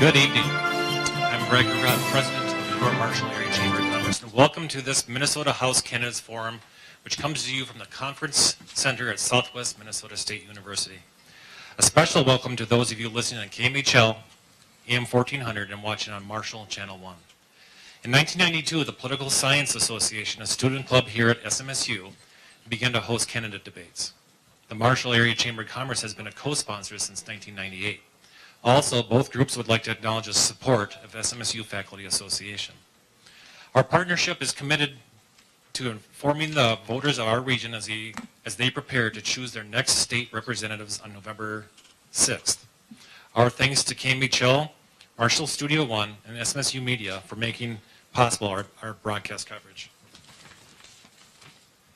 Good evening. I'm Greg Rudd, President of the York Marshall Area Chamber of Commerce, and welcome to this Minnesota House Candidates Forum, which comes to you from the Conference Center at Southwest Minnesota State University. A special welcome to those of you listening on KMHL, AM 1400, and watching on Marshall Channel 1. In 1992, the Political Science Association, a student club here at SMSU, began to host candidate debates. The Marshall Area Chamber of Commerce has been a co-sponsor since 1998. Also, both groups would like to acknowledge the support of SMSU Faculty Association. Our partnership is committed to informing the voters of our region as they prepare to choose their next state representatives on November 6th. Our thanks to KMHL, Marshall Studio One, and SMSU Media for making possible our broadcast coverage.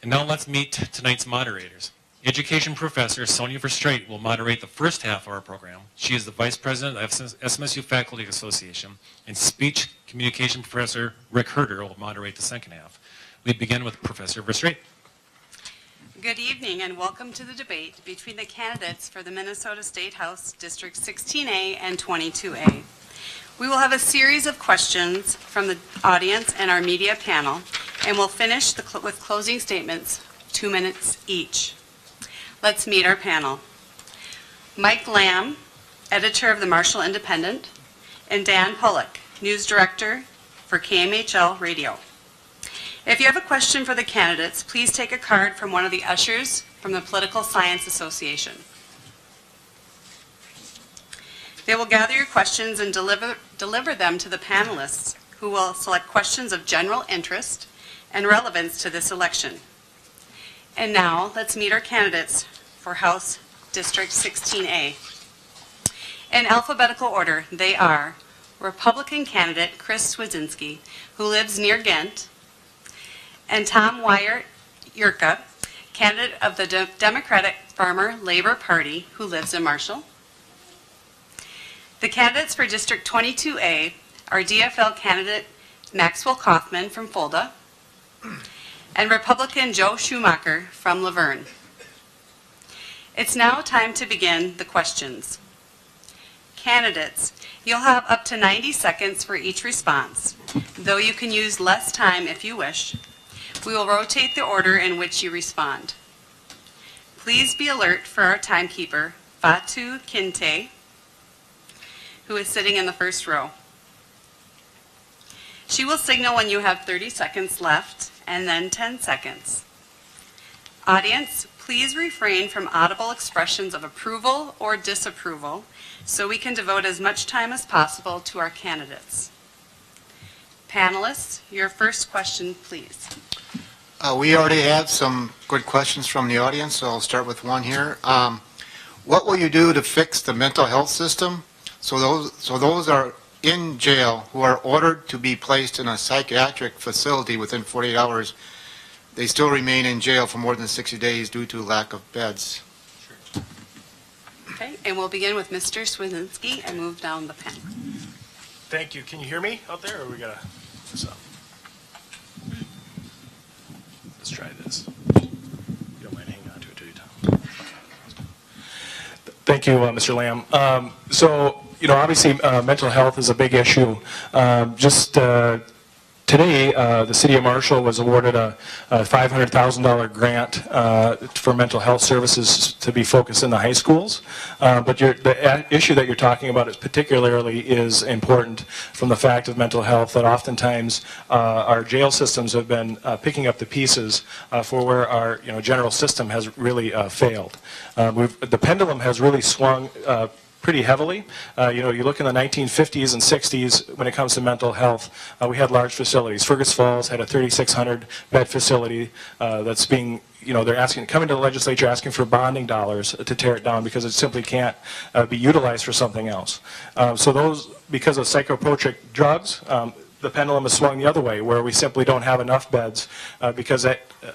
And now let's meet tonight's moderators. Education professor Sonia Verstraete will moderate the first half of our program. She is the Vice President of SMSU Faculty Association, and speech communication professor Rick Herder will moderate the second half. We begin with Professor Verstraete. Good evening and welcome to the debate between the candidates for the Minnesota State House District 16A and 22A. We will have a series of questions from the audience and our media panel, and we'll finish with closing statements, 2 minutes each. Let's meet our panel. Mike Lamb, editor of the Marshall Independent, and Dan Pollock, news director for KMHL Radio. If you have a question for the candidates, please take a card from one of the ushers from the Political Science Association. They will gather your questions and deliver them to the panelists, who will select questions of general interest and relevance to this election. And now, let's meet our candidates for House District 16A. In alphabetical order, they are Republican candidate Chris Swedzinski, who lives near Ghent, and Tom Weyer-Yurka, candidate of the Democratic Farmer Labor Party, who lives in Marshall. The candidates for District 22A are DFL candidate Maxwell Kaufman from Fulda, and Republican Joe Schumacher from Laverne. It's now time to begin the questions. Candidates, you'll have up to 90 seconds for each response, though you can use less time if you wish. We will rotate the order in which you respond. Please be alert for our timekeeper, Fatu Kinte, who is sitting in the first row. She will signal when you have 30 seconds left, and then 10 seconds. Audience, please refrain from audible expressions of approval or disapproval so we can devote as much time as possible to our candidates. Panelists, your first question, please. We already have some good questions from the audience, so I'll start with one here. What will you do to fix the mental health system so those are in jail who are ordered to be placed in a psychiatric facility within 48 hours, they still remain in jail for more than 60 days due to lack of beds? Sure. Okay, and we'll begin with Mr. Swedzinski and move down the panel. Thank you. Can you hear me out there, or we gotta this up? Let's try this. You don't mind hanging on to it, do you, Tom? Thank you, Mr. Lamb. Obviously, mental health is a big issue. Today, the City of Marshall was awarded a $500,000 grant for mental health services to be focused in the high schools. But the issue that you're talking about is particularly important from the fact of mental health that oftentimes our jail systems have been picking up the pieces for where our general system has really failed. The pendulum has really swung pretty heavily. You look in the 1950s and 60s when it comes to mental health, we had large facilities. Fergus Falls had a 3,600 bed facility that's being, they're coming to the legislature asking for bonding dollars to tear it down because it simply can't be utilized for something else. Because of psychotropic drugs, the pendulum has swung the other way, where we simply don't have enough beds because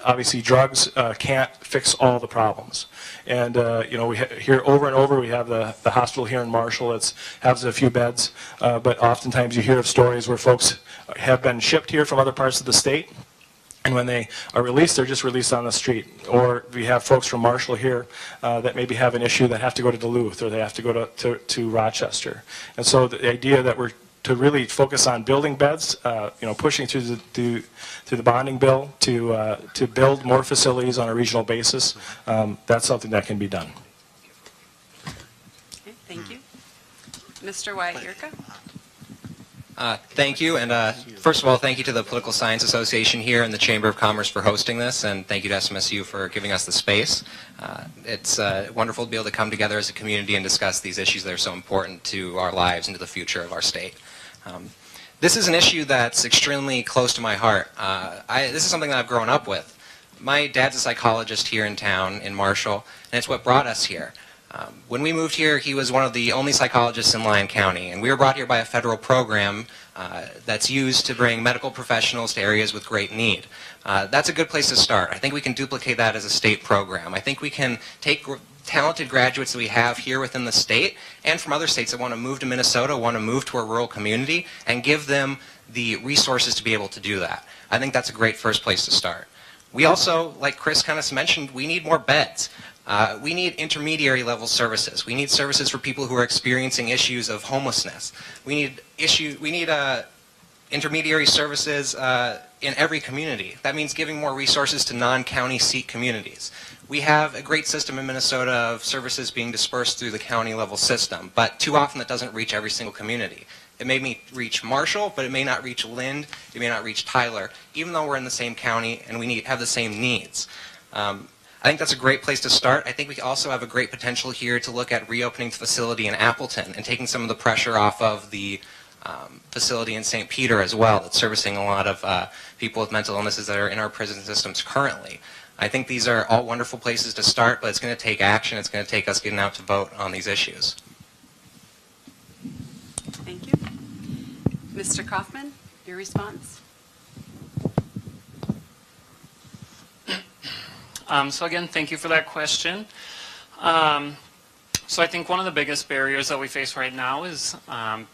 obviously drugs can't fix all the problems. And we hear over and over, we have the hospital here in Marshall that has a few beds, but oftentimes you hear of stories where folks have been shipped here from other parts of the state And when they are released, they're just released on the street. Or we have folks from Marshall here that maybe have an issue that have to go to Duluth, or they have to go to Rochester. And so the idea that we're to really focus on building beds, pushing through the bonding bill to build more facilities on a regional basis, that's something that can be done. Okay, thank you. Mr. Wyatt-Yurka? Thank you, and first of all, thank you to the Political Science Association here and the Chamber of Commerce for hosting this, and thank you to SMSU for giving us the space. It's wonderful to be able to come together as a community and discuss these issues that are so important to our lives and to the future of our state. This is an issue that's extremely close to my heart. This is something that I've grown up with. My dad's a psychologist here in town, in Marshall, and it's what brought us here. When we moved here, he was one of the only psychologists in Lyon County, and we were brought here by a federal program that's used to bring medical professionals to areas with great need. That's a good place to start. I think we can duplicate that as a state program. I think we can take talented graduates that we have here within the state and from other states that want to move to Minnesota, want to move to a rural community, and give them the resources to be able to do that. I think that's a great first place to start. We also, like Chris kind of mentioned, we need more beds. We need intermediary level services. We need services for people who are experiencing issues of homelessness. We need intermediary services in every community. That means giving more resources to non-county seat communities. We have a great system in Minnesota of services being dispersed through the county level system, but too often that doesn't reach every single community. It may reach Marshall, but it may not reach Lind, it may not reach Tyler, even though we're in the same county and we have the same needs. I think that's a great place to start. I think we also have a great potential here to look at reopening the facility in Appleton and taking some of the pressure off of the facility in St. Peter as well, that's servicing a lot of people with mental illnesses that are in our prison systems currently. I think these are all wonderful places to start, but it's going to take action. It's going to take us getting out to vote on these issues. Thank you. Mr. Kaufman, your response? So again, thank you for that question. So I think one of the biggest barriers that we face right now is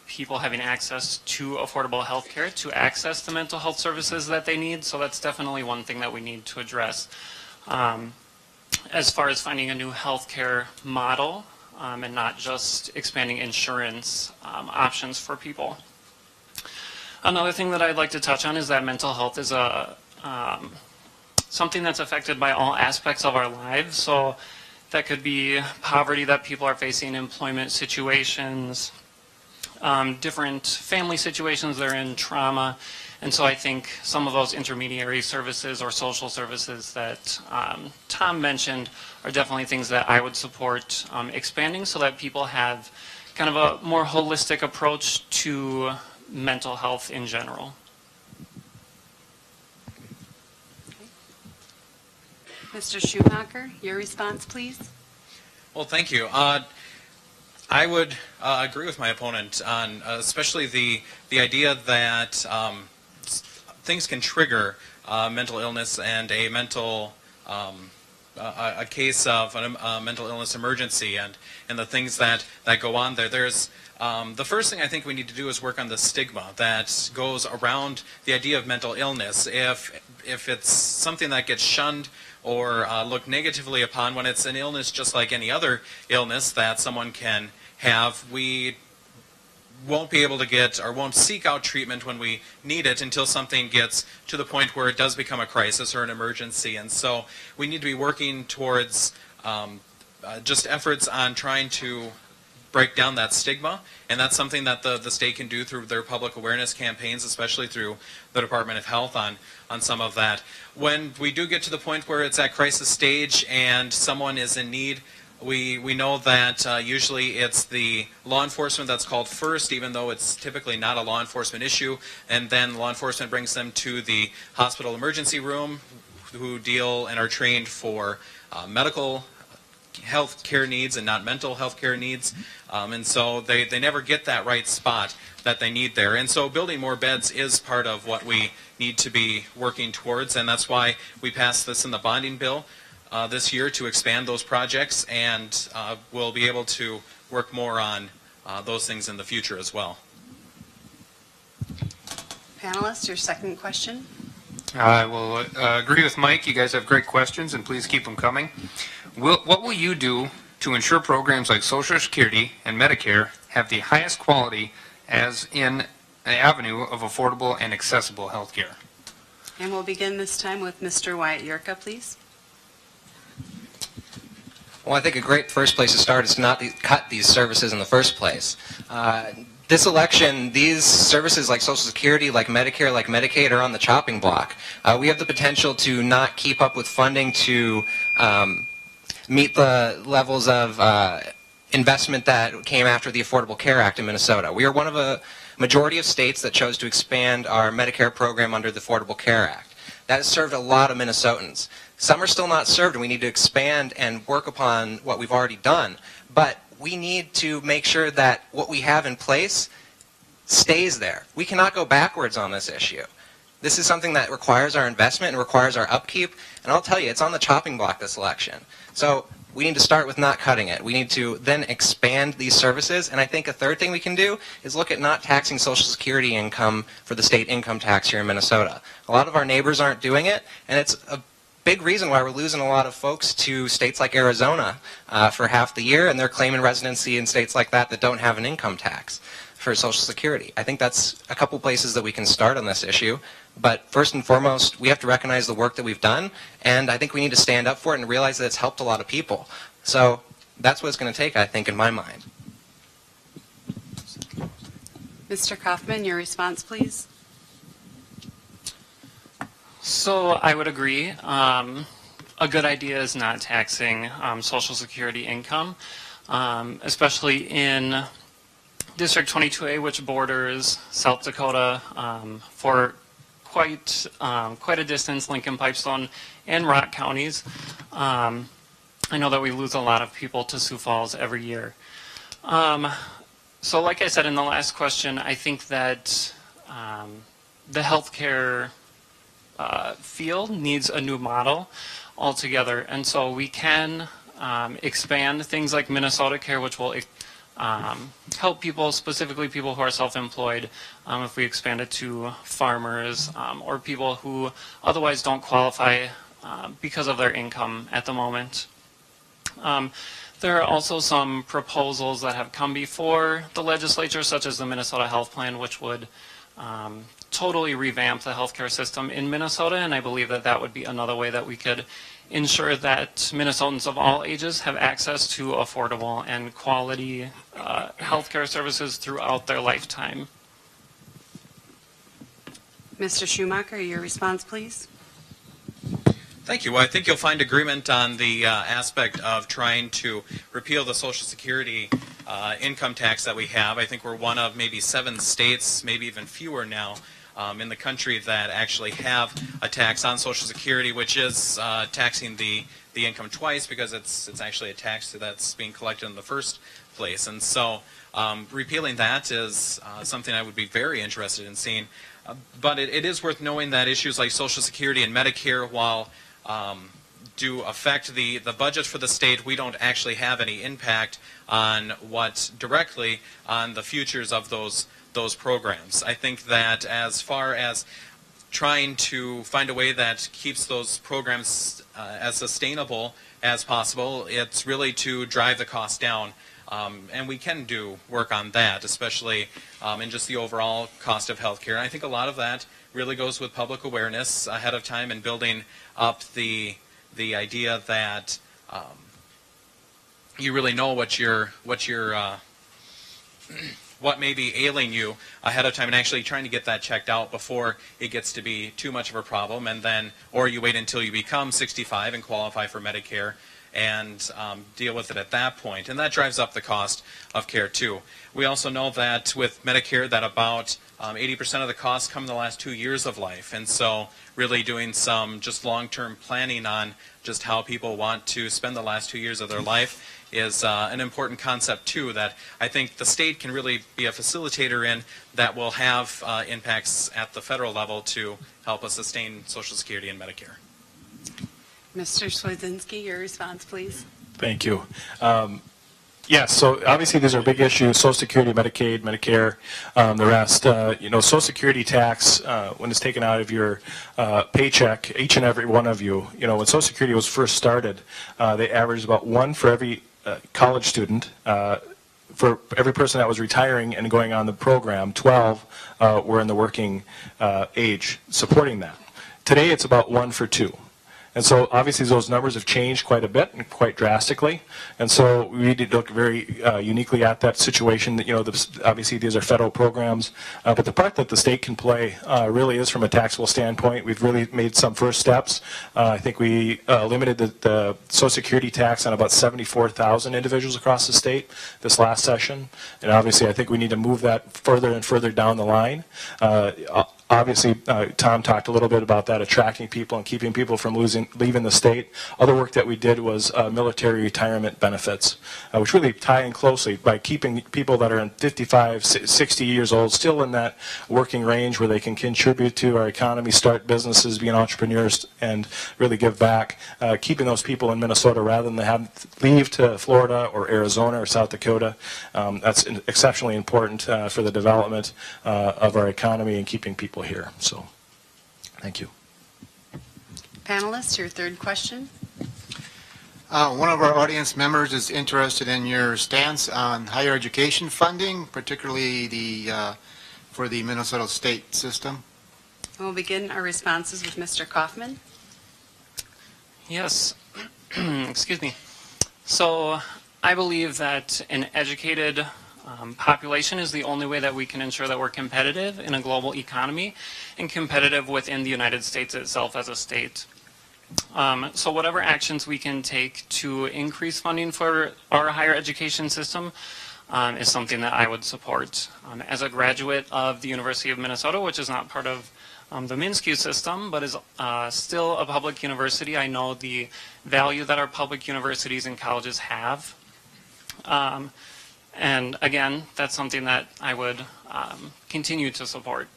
people having access to affordable health care, to access the mental health services that they need. So that's definitely one thing that we need to address. As far as finding a new health care model and not just expanding insurance options for people. Another thing that I'd like to touch on is that mental health is something that's affected by all aspects of our lives. So that could be poverty that people are facing, employment situations, different family situations they're in, trauma. And so I think some of those intermediary services or social services that Tom mentioned are definitely things that I would support expanding so that people have kind of a more holistic approach to mental health in general. Mr. Schumacher, your response, please. Well, thank you. I would agree with my opponent on especially the idea that things can trigger mental illness and a case of a mental illness emergency and the things that go on there. There's the first thing I think we need to do is work on the stigma that goes around the idea of mental illness. If it's something that gets shunned or looked negatively upon, when it's an illness just like any other illness that someone can have, we won't be able to get or won't seek out treatment when we need it until something gets to the point where it does become a crisis or an emergency. And so we need to be working towards just efforts on trying to break down that stigma, and that's something that the state can do through their public awareness campaigns, especially through the Department of Health on some of that. When we do get to the point where it's at crisis stage and someone is in need, we know that usually it's the law enforcement that's called first, even though it's typically not a law enforcement issue, and then law enforcement brings them to the hospital emergency room, who deal and are trained for medical health care needs and not mental health care needs, and so they never get that right spot that they need there. And so building more beds is part of what we need to be working towards, and that's why we passed this in the bonding bill this year to expand those projects, and we'll be able to work more on those things in the future as well. Panelists, your second question. I will agree with Mike. You guys have great questions, and please keep them coming. What will you do to ensure programs like Social Security and Medicare have the highest quality as in an avenue of affordable and accessible health care? And we'll begin this time with Mr. Wyatt Yurka, please. Well, I think a great first place to start is to not cut these services in the first place. This election, these services like Social Security, like Medicare, like Medicaid are on the chopping block. We have the potential to not keep up with funding to meet the levels of investment that came after the Affordable Care Act in Minnesota. We are one of a majority of states that chose to expand our Medicare program under the Affordable Care Act. That has served a lot of Minnesotans. Some are still not served, and we need to expand and work upon what we've already done. But we need to make sure that what we have in place stays there. We cannot go backwards on this issue. This is something that requires our investment and requires our upkeep, and I'll tell you, it's on the chopping block this election. So we need to start with not cutting it. We need to then expand these services, and I think a third thing we can do is look at not taxing Social Security income for the state income tax here in Minnesota. A lot of our neighbors aren't doing it, and it's a big reason why we're losing a lot of folks to states like Arizona for half the year, and they're claiming residency in states like that that don't have an income tax for Social Security. I think that's a couple places that we can start on this issue. But first and foremost, we have to recognize the work that we've done, and I think we need to stand up for it and realize that it's helped a lot of people. So that's what it's going to take, I think, in my mind. Mr. Kaufman, your response, please. So I would agree. A good idea is not taxing Social Security income, especially in District 22A, which borders South Dakota for quite a distance, Lincoln, Pipestone, and Rock counties. I know that we lose a lot of people to Sioux Falls every year. So like I said in the last question, I think that the healthcare field needs a new model altogether. And so we can expand things like Minnesota Care, which will help people, specifically people who are self-employed, if we expand it to farmers or people who otherwise don't qualify because of their income at the moment. There are also some proposals that have come before the legislature, such as the Minnesota Health Plan, which would totally revamp the healthcare system in Minnesota, and I believe that that would be another way that we could ensure that Minnesotans of all ages have access to affordable and quality healthcare services throughout their lifetime. Mr. Schumacher, your response, please. Thank you. Well, I think you'll find agreement on the aspect of trying to repeal the Social Security income tax that we have. I think we're one of maybe 7 states, maybe even fewer now, in the country that actually have a tax on Social Security, which is taxing the income twice because it's actually a tax that's being collected in the first place. And so repealing that is something I would be very interested in seeing. But it is worth knowing that issues like Social Security and Medicare, while do affect the budget for the state, we don't actually have any impact on directly on the futures of those programs. I think that as far as trying to find a way that keeps those programs as sustainable as possible, it's really to drive the cost down. And we can do work on that, especially in just the overall cost of healthcare. And I think a lot of that really goes with public awareness ahead of time and building up the idea that you really know what may be ailing you ahead of time, and actually trying to get that checked out before it gets to be too much of a problem, and then, or you wait until you become 65 and qualify for Medicare and deal with it at that point. And that drives up the cost of care too. We also know that with Medicare that about 80% of the costs come in the last 2 years of life. And so really doing some just long-term planning on just how people want to spend the last 2 years of their life is an important concept too, that I think the state can really be a facilitator in, that will have impacts at the federal level to help us sustain Social Security and Medicare. Mr. Swedzinski, your response, please. Thank you. Yes, so obviously these are big issues, Social Security, Medicaid, Medicare, the rest. Social Security tax, when it's taken out of your paycheck, each and every one of you, when Social Security was first started, they averaged about one for every college student. For every person that was retiring and going on the program, 12 were in the working age supporting that. Today it's about one for two. And so obviously those numbers have changed quite a bit and quite drastically. And so we need to look very uniquely at that situation. Obviously these are federal programs, but the part that the state can play really is from a taxable standpoint. We've really made some first steps. I think we limited the Social Security tax on about 74,000 individuals across the state this last session. And obviously I think we need to move that further and further down the line. Obviously, Tom talked a little bit about that, attracting people and keeping people from leaving the state. Other work that we did was military retirement benefits, which really tie in closely by keeping people that are in 55, 60 years old still in that working range where they can contribute to our economy, start businesses, be entrepreneurs, and really give back. Keeping those people in Minnesota rather than have leave to Florida or Arizona or South Dakota. That's exceptionally important for the development of our economy and keeping people here. So, thank you. Panelists, your third question. One of our audience members is interested in your stance on higher education funding, particularly for the Minnesota state system. We'll begin our responses with Mr. Kaufman. Yes. Excuse me. So I believe that an educated population is the only way that we can ensure that we're competitive in a global economy and competitive within the United States itself as a state. So whatever actions we can take to increase funding for our higher education system is something that I would support. As a graduate of the University of Minnesota, which is not part of the MnSCU system, but is still a public university, I know the value that our public universities and colleges have. And again, that's something that I would continue to support.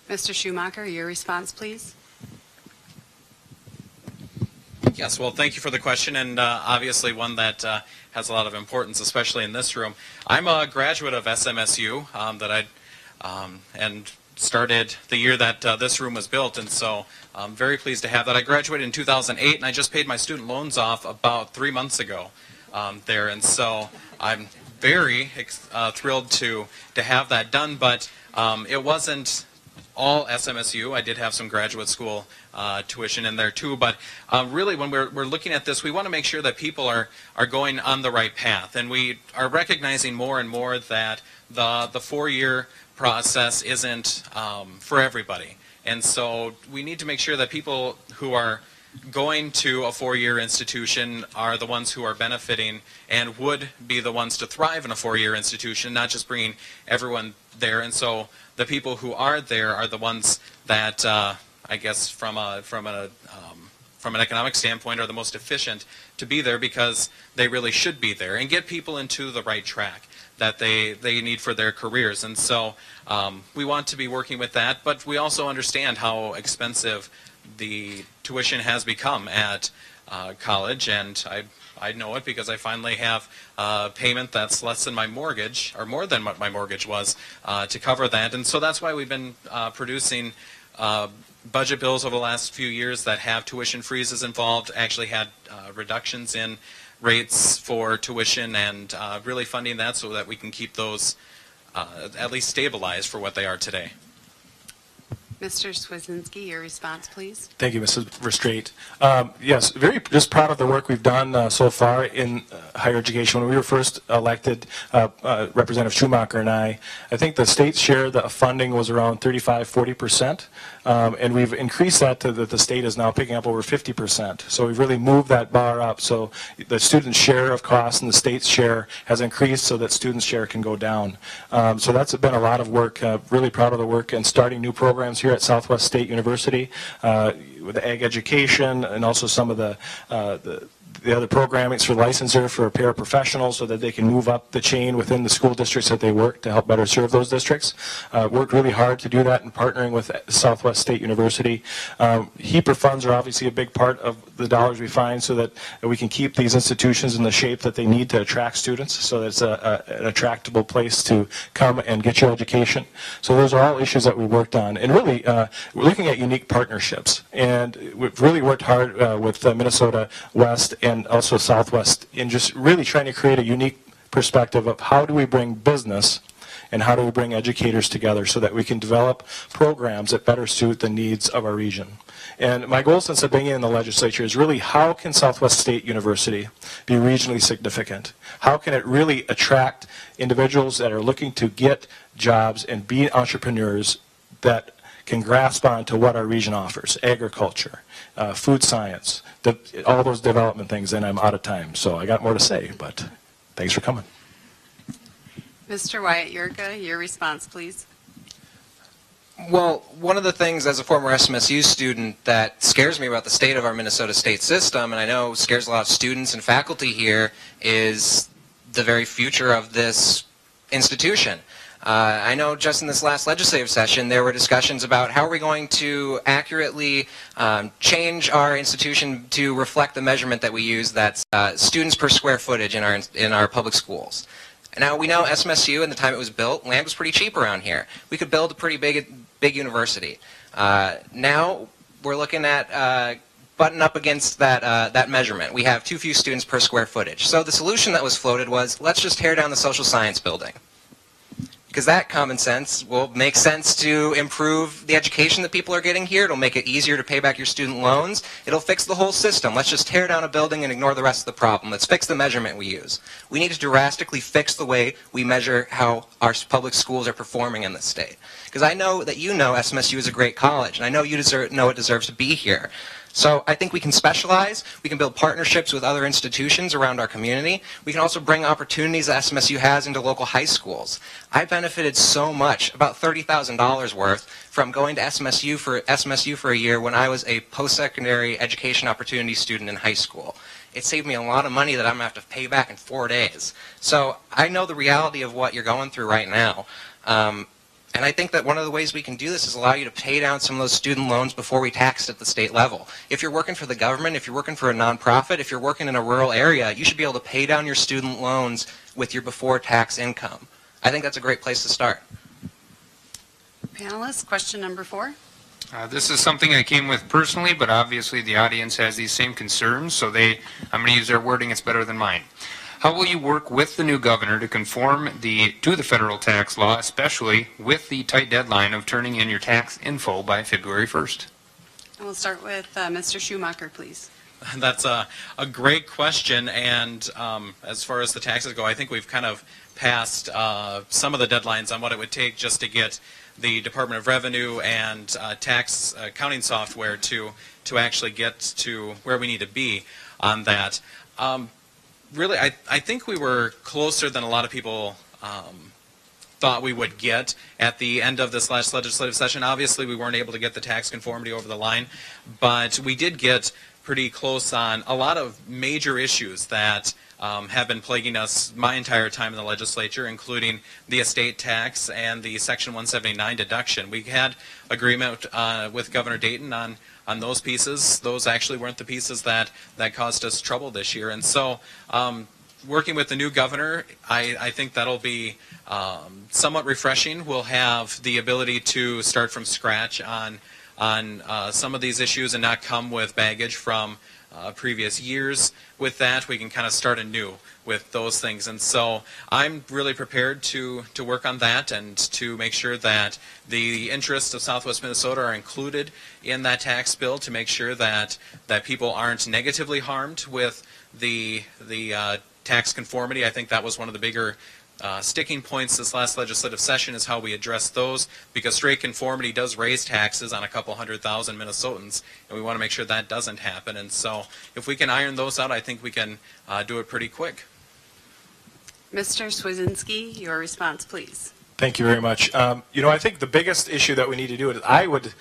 Mr. Schumacher, your response, please. Yes, well, thank you for the question, and obviously one that has a lot of importance, especially in this room. I'm a graduate of SMSU and started the year that this room was built, and so I'm very pleased to have that. I graduated in 2008, and I just paid my student loans off about 3 months ago there, and so I'm very thrilled to have that done, but it wasn't all SMSU. I did have some graduate school tuition in there too, but really when we're looking at this, we want to make sure that people are going on the right path, and we are recognizing more and more that the 4-year process isn't for everybody, and so we need to make sure that people who are going to a 4-year institution are the ones who are benefiting and would be the ones to thrive in a 4-year institution, not just bringing everyone there. And so the people who are there are the ones that, I guess, from an economic standpoint, are the most efficient to be there because they really should be there and get people into the right track that they need for their careers. And so we want to be working with that, but we also understand how expensive the tuition has become at college, and I know it because I finally have a payment that's less than my mortgage, or more than what my mortgage was, to cover that. And so that's why we've been producing budget bills over the last few years that have tuition freezes involved, actually had reductions in rates for tuition, and really funding that so that we can keep those at least stabilized for what they are today. Mr. Swedzinski, your response, please. Thank you, Mrs. Verstraete. Yes, very just proud of the work we've done so far in higher education. When we were first elected, Representative Schumacher and I think the state's share of funding was around 35–40%, and we've increased that to the state is now picking up over 50%. So we've really moved that bar up. So the student's share of costs and the state's share has increased so that students' share can go down. So that's been a lot of work. Really proud of the work and starting new programs here at Southwest State University with ag education and also some of the other programming for licensure for paraprofessionals so that they can move up the chain within the school districts that they work to help better serve those districts. Worked really hard to do that in partnering with Southwest State University. HEPR funds are obviously a big part of the dollars we find so that we can keep these institutions in the shape that they need to attract students, so that it's an attractable place to come and get your education. So those are all issues that we worked on. And really, we're looking at unique partnerships. And we've really worked hard with Minnesota West and also Southwest in just really trying to create a unique perspective of how do we bring business and how do we bring educators together so that we can develop programs that better suit the needs of our region. And my goal since I've been in the legislature is really how can Southwest State University be regionally significant? How can it really attract individuals that are looking to get jobs and be entrepreneurs that can grasp on to what our region offers, agriculture, food science, all those development things, and I'm out of time. So I got more to say, but thanks for coming. Mr. Wyatt Yurka, your response, please. Well, one of the things as a former SMSU student that scares me about the state of our Minnesota state system, and I know scares a lot of students and faculty here, is the very future of this institution. I know just in this last legislative session there were discussions about how are we going to accurately change our institution to reflect the measurement that we use, that's students per square footage in our public schools. Now, we know SMSU, in the time it was built, land was pretty cheap around here. We could build a pretty big university. Now, we're looking at button up against that measurement. We have too few students per square footage. So the solution that was floated was, let's just tear down the social science building. Because that common sense will make sense to improve the education that people are getting here. It'll make it easier to pay back your student loans. It'll fix the whole system. Let's just tear down a building and ignore the rest of the problem. Let's fix the measurement we use. We need to drastically fix the way we measure how our public schools are performing in this state. Because I know that you know SMSU is a great college, and I know you know it deserves to be here. So I think we can specialize, we can build partnerships with other institutions around our community. We can also bring opportunities that SMSU has into local high schools. I benefited so much, about $30,000 worth, from going to SMSU for a year when I was a post-secondary education opportunity student in high school. It saved me a lot of money that I'm going to have to pay back in 4 days. So I know the reality of what you're going through right now. And I think that one of the ways we can do this is allow you to pay down some of those student loans before we tax at the state level. If you're working for the government, if you're working for a nonprofit, if you're working in a rural area, you should be able to pay down your student loans with your before tax income. I think that's a great place to start. Panelists, question number 4. This is something I came with personally, but obviously the audience has these same concerns, so I'm going to use their wording. It's better than mine. How will you work with the new governor to conform to the federal tax law, especially with the tight deadline of turning in your tax info by February 1st? And we'll start with Mr. Schumacher, please. That's a great question, and as far as the taxes go, I think we've kind of passed some of the deadlines on what it would take just to get the Department of Revenue and tax accounting software to actually get to where we need to be on that. Really, I think we were closer than a lot of people thought we would get at the end of this last legislative session. Obviously, we weren't able to get the tax conformity over the line, but we did get pretty close on a lot of major issues that have been plaguing us my entire time in the legislature, including the estate tax and the Section 179 deduction. We had agreement with Governor Dayton on those pieces. Those actually weren't the pieces that caused us trouble this year. And so working with the new governor, I think that'll be somewhat refreshing. We'll have the ability to start from scratch on some of these issues and not come with baggage from previous years. With that, we can kind of start anew with those things. And so I'm really prepared to work on that and to make sure that the interests of Southwest Minnesota are included in that tax bill, to make sure that people aren't negatively harmed with the tax conformity. I think that was one of the bigger sticking points this last legislative session, is how we address those, because straight conformity does raise taxes on a couple 100,000 Minnesotans, and we want to make sure that doesn't happen. And so if we can iron those out, I think we can do it pretty quick. Mr. Swizinski, your response, please. Thank you very much. I think the biggest issue that we need to do is I would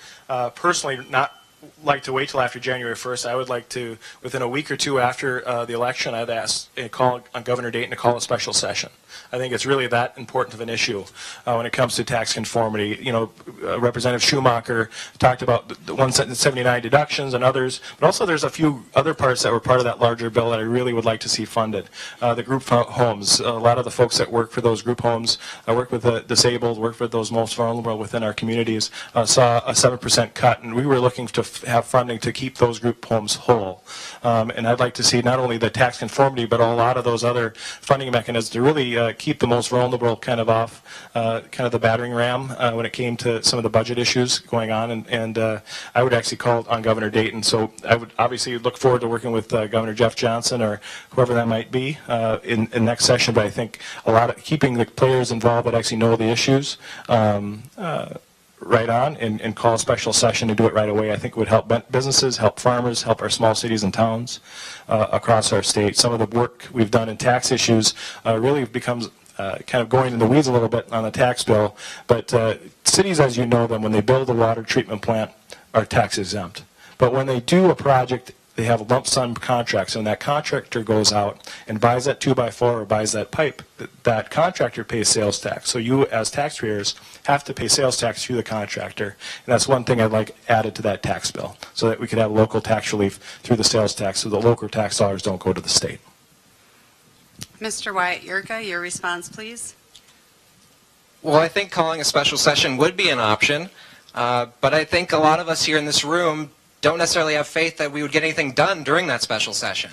personally not like to wait till after January 1st. I would like to, within a week or two after the election, I'd ask call on Governor Dayton to call a special session. I think it's really that important of an issue when it comes to tax conformity. You know, Representative Schumacher talked about the 179 deductions and others, but also there's a few other parts that were part of that larger bill that I really would like to see funded. The group homes, a lot of the folks that work for those group homes, work with the disabled, work with those most vulnerable within our communities, saw a 7% cut, and we were looking to have funding to keep those group homes whole. And I'd like to see not only the tax conformity, but a lot of those other funding mechanisms to really keep the most vulnerable kind of off kind of the battering ram when it came to some of the budget issues going on. And I would actually call on Governor Dayton. So I would obviously look forward to working with Governor Jeff Johnson or whoever that might be in next session. But I think a lot of keeping the players involved that actually know the issues right on and call a special session to do it right away. I think it would help businesses, help farmers, help our small cities and towns across our state. Some of the work we've done in tax issues really becomes kind of going in the weeds a little bit on the tax bill. But cities, as you know them, when they build a water treatment plant, are tax exempt. But when they do a project, they have a lump sum contract. So when that contractor goes out and buys that 2x4 or buys that pipe, that contractor pays sales tax. So you, as taxpayers, have to pay sales tax through the contractor. And that's one thing I'd like added to that tax bill, so that we could have local tax relief through the sales tax so the local tax dollars don't go to the state. Mr. Wyatt Yurka, your response, please. Well, I think calling a special session would be an option, but I think a lot of us here in this room don't necessarily have faith that we would get anything done during that special session.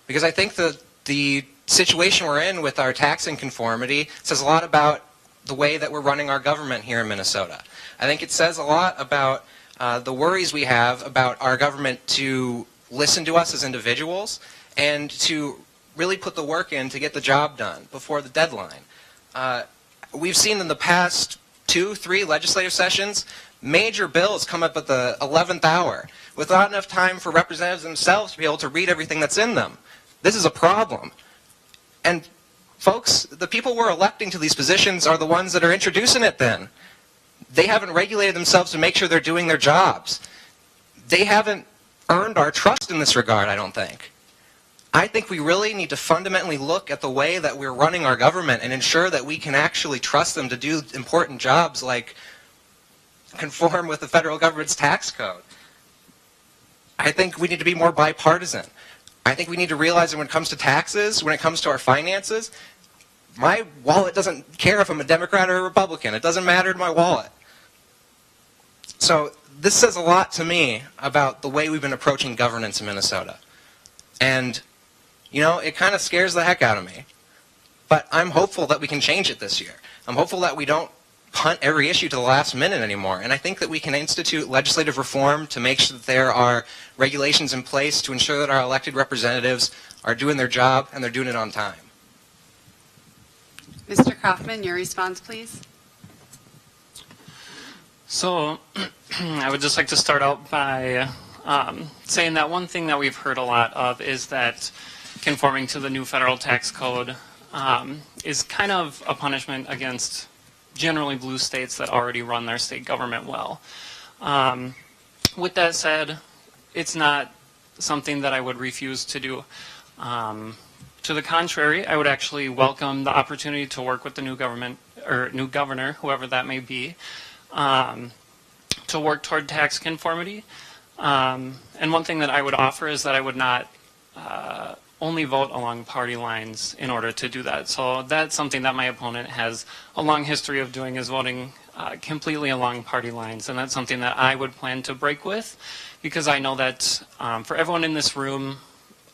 Because I think the situation we're in with our taxing conformity says a lot about the way that we're running our government here in Minnesota. I think it says a lot about the worries we have about our government to listen to us as individuals and to really put the work in to get the job done before the deadline. We've seen in the past 2-3 legislative sessions, major bills come up at the 11th hour without enough time for representatives themselves to be able to read everything that's in them. This is a problem. And folks, the people we're electing to these positions are the ones that are introducing it then. They haven't regulated themselves to make sure they're doing their jobs. They haven't earned our trust in this regard, I don't think. I think we really need to fundamentally look at the way that we're running our government and ensure that we can actually trust them to do important jobs like conform with the federal government's tax code. I think we need to be more bipartisan. I think we need to realize that when it comes to taxes, when it comes to our finances, my wallet doesn't care if I'm a Democrat or a Republican. It doesn't matter to my wallet. So this says a lot to me about the way we've been approaching governance in Minnesota. And, you know, it kind of scares the heck out of me. But I'm hopeful that we can change it this year. I'm hopeful that we don't punt every issue to the last minute anymore. And I think that we can institute legislative reform to make sure that there are regulations in place to ensure that our elected representatives are doing their job and they're doing it on time. Mr. Kaufman, your response, please. So I would just like to start out by saying that one thing that we've heard a lot of is that conforming to the new federal tax code is kind of a punishment against generally blue states that already run their state government well. With that said, it's not something that I would refuse to do. To the contrary, I would actually welcome the opportunity to work with the new government or new governor, whoever that may be, to work toward tax conformity. And one thing that I would offer is that I would not only vote along party lines in order to do that. So that's something that my opponent has a long history of doing, is voting completely along party lines. And that's something that I would plan to break with, because I know that for everyone in this room,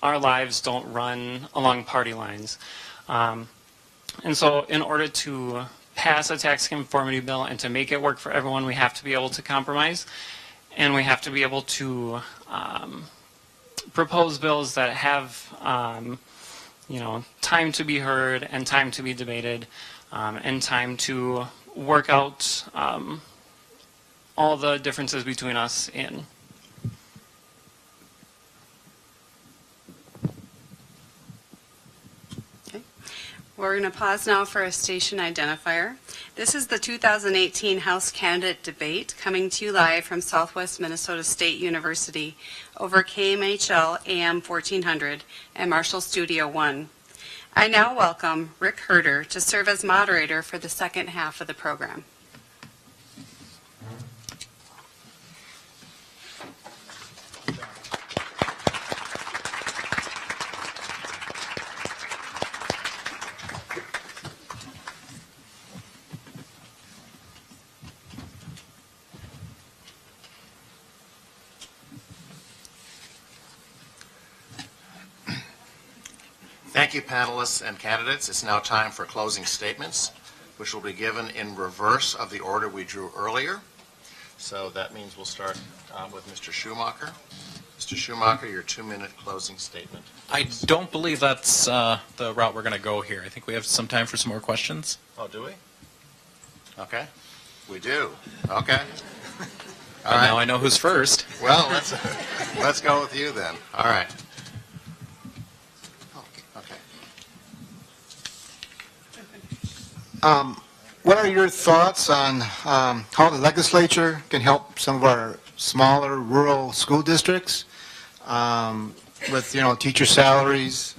our lives don't run along party lines. And so in order to pass a tax conformity bill and to make it work for everyone, we have to be able to compromise, and we have to be able to propose bills that have time to be heard and time to be debated and time to work out all the differences between us in. We're going to pause now for a station identifier. This is the 2018 House Candidate Debate coming to you live from Southwest Minnesota State University over KMHL AM 1400 and Marshall Studio 1. I now welcome Rick Herder to serve as moderator for the second half of the program. Thank you, panelists and candidates. It's now time for closing statements, which will be given in reverse of the order we drew earlier. So that means we'll start with Mr. Schumacher. Mr. Schumacher, your 2-minute closing statement. I don't believe that's the route we're going to go here. I think we have some time for some more questions. Oh, do we? Okay. We do. Okay. But now I know who's first. Well, let's go with you then. All right. What are your thoughts on how the legislature can help some of our smaller rural school districts with, teacher salaries,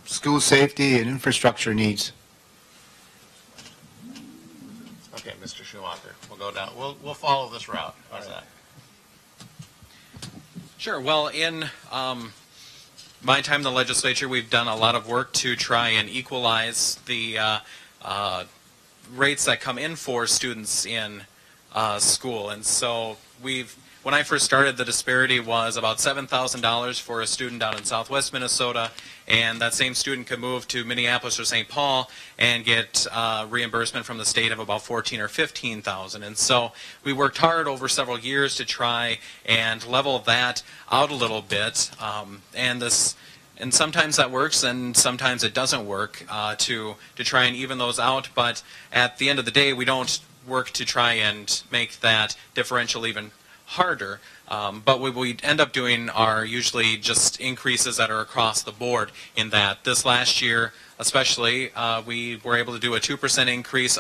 school safety, and infrastructure needs? Okay, Mr. Schumacher, we'll go down. We'll follow this route. How's that? Sure. Well, in my time in the legislature, we've done a lot of work to try and equalize the rates that come in for students in school. And so when I first started, the disparity was about $7,000 for a student down in southwest Minnesota, and that same student could move to Minneapolis or St. Paul and get reimbursement from the state of about $14,000 or $15,000. And so we worked hard over several years to try and level that out a little bit. And sometimes that works, and sometimes it doesn't work to try and even those out. But at the end of the day, we don't work to try and make that differential even harder. But what we end up doing are usually just increases that are across the board in that. This last year, especially, we were able to do a 2% increase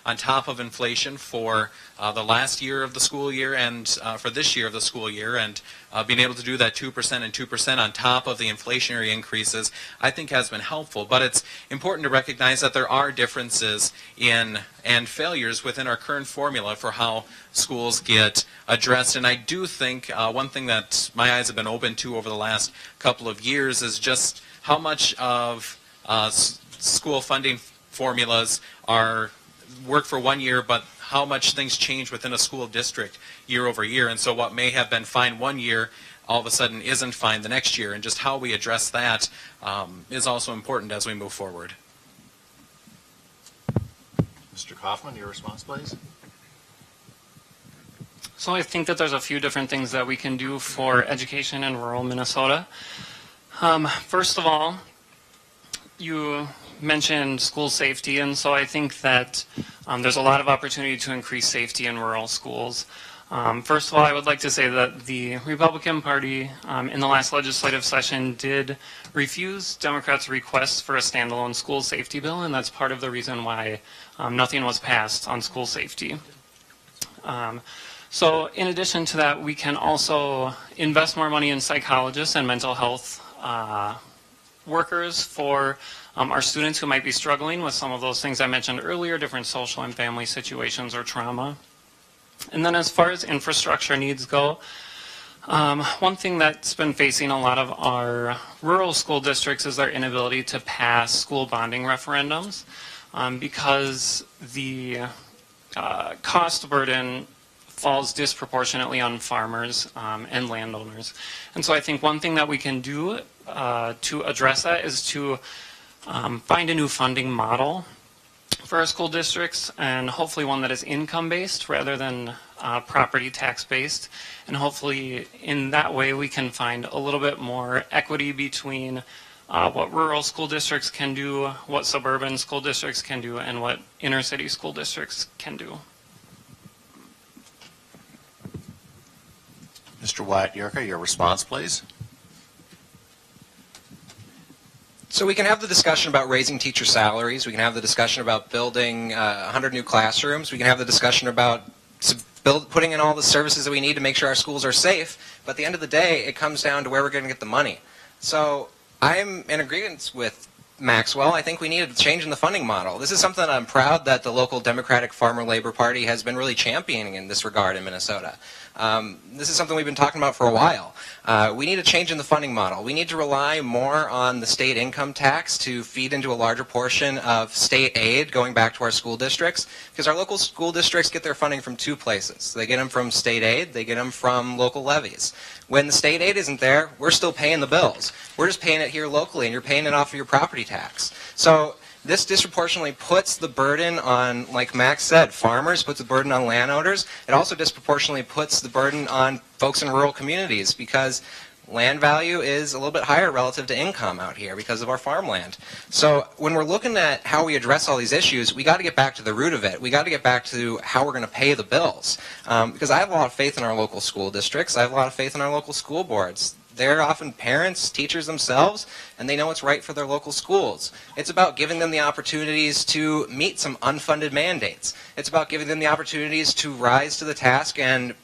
on top of inflation for the last year of the school year and for this year of the school year, and being able to do that 2% and 2% on top of the inflationary increases, I think has been helpful. But it's important to recognize that there are differences in and failures within our current formula for how schools get addressed. And I do think one thing that my eyes have been open to over the last couple of years is just how much of school funding formulas work for 1 year, but how much things change within a school district year over year. And so what may have been fine 1 year all of a sudden isn't fine the next year. And just how we address that is also important as we move forward. Mr. Kaufman, your response, please. So I think that there's a few different things that we can do for education in rural Minnesota. First of all, you mentioned school safety, and so I think that there's a lot of opportunity to increase safety in rural schools. First of all, I would like to say that the Republican Party in the last legislative session did refuse Democrats' requests for a standalone school safety bill, and that's part of the reason why nothing was passed on school safety. So in addition to that, we can also invest more money in psychologists and mental health workers for our students who might be struggling with some of those things I mentioned earlier, different social and family situations or trauma. And then as far as infrastructure needs go, one thing that's been facing a lot of our rural school districts is their inability to pass school bonding referendums because the cost burden falls disproportionately on farmers and landowners. And so I think one thing that we can do to address that is to find a new funding model for our school districts, and hopefully one that is income-based rather than property tax-based. And hopefully in that way we can find a little bit more equity between what rural school districts can do, what suburban school districts can do, and what inner city school districts can do. Mr. Wyatt Yurka, your response, please. So we can have the discussion about raising teacher salaries. We can have the discussion about building 100 new classrooms. We can have the discussion about putting in all the services that we need to make sure our schools are safe. But at the end of the day, it comes down to where we're going to get the money. So I'm in agreement with Maxwell. I think we need a change in the funding model. This is something that I'm proud that the local Democratic Farmer Labor Party has been really championing in this regard in Minnesota. This is something we've been talking about for a while. We need a change in the funding model. We need to rely more on the state income tax to feed into a larger portion of state aid going back to our school districts, because our local school districts get their funding from two places. They get them from state aid, they get them from local levies. When the state aid isn't there, we're still paying the bills. We're just paying it here locally, and you're paying it off of your property tax. So this disproportionately puts the burden on, like Max said, farmers, puts the burden on landowners. It also disproportionately puts the burden on folks in rural communities, because land value is a little bit higher relative to income out here because of our farmland. So when we're looking at how we address all these issues, we got to get back to the root of it. We got to get back to how we're going to pay the bills. Because I have a lot of faith in our local school districts. I have a lot of faith in our local school boards. They're often parents, teachers themselves, and they know what's right for their local schools. It's about giving them the opportunities to meet some unfunded mandates. It's about giving them the opportunities to rise to the task and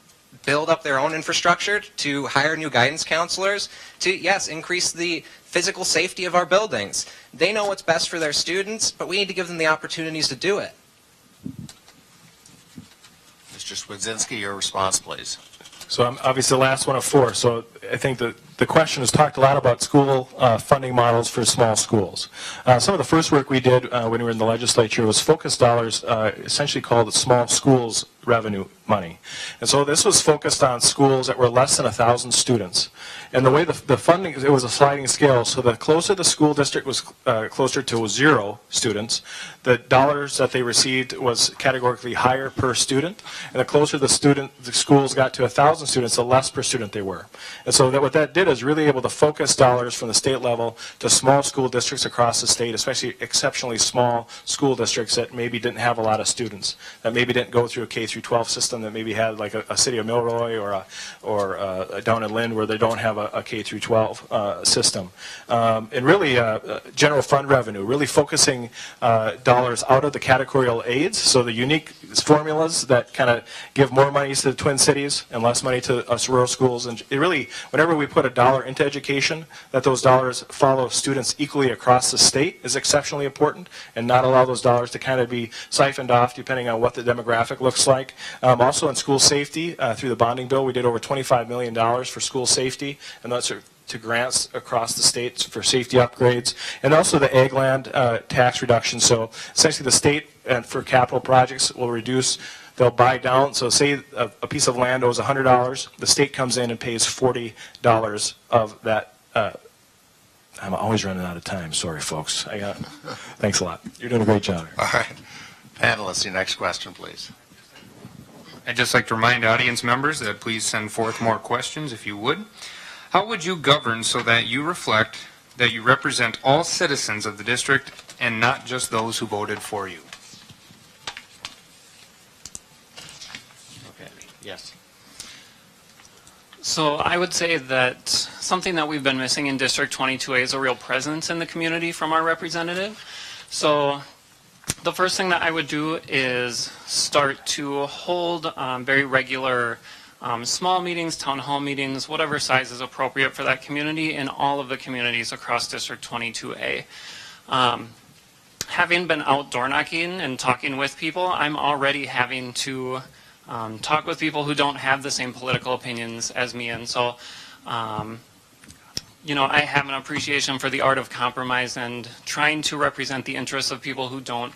build up their own infrastructure, to hire new guidance counselors, to, yes, increase the physical safety of our buildings. They know what's best for their students, but we need to give them the opportunities to do it. Mr. Swedzinski, your response, please. So I'm obviously the last one of four. So I think the question has talked a lot about school funding models for small schools. Some of the first work we did when we were in the legislature was focus dollars, essentially called the small schools revenue money. And so this was focused on schools that were less than 1,000 students. And the way the funding, it was a sliding scale. So the closer the school district was closer to 0 students, the dollars that they received was categorically higher per student. And the closer the schools got to 1,000 students, the less per student they were. And so what that did is really able to focus dollars from the state level to small school districts across the state, especially exceptionally small school districts that maybe didn't have a lot of students, that maybe didn't go through a K-12 system, that maybe had like a city of Milroy or down in Lynn where they don't have a K-12 system. And really general fund revenue, really focusing dollars out of the categorical aids, so the unique formulas that kind of give more money to the Twin Cities and less money to us rural schools. And it really, whenever we put a dollar into education, that those dollars follow students equally across the state is exceptionally important, and not allow those dollars to kind of be siphoned off depending on what the demographic looks like. Also in school safety, through the bonding bill, we did over $25 million for school safety, and that's to grants across the states for safety upgrades, and also the ag land tax reduction. So essentially the state for capital projects will reduce, they'll buy down, so say a piece of land owes $100, the state comes in and pays $40 of that. I'm always running out of time, sorry folks. Thanks a lot. You're doing a great job. All right. Panelists, your next question, please. I'd just like to remind audience members that please send forth more questions if you would. How would you govern so that you reflect that you represent all citizens of the district and not just those who voted for you? Okay. Yes. So I would say that something that we've been missing in District 22A is a real presence in the community from our representative. So the first thing that I would do is start to hold very regular small meetings, town hall meetings, whatever size is appropriate for that community in all of the communities across District 22A. Having been out door knocking and talking with people, I'm already having to talk with people who don't have the same political opinions as me. And so, you know, I have an appreciation for the art of compromise and trying to represent the interests of people who don't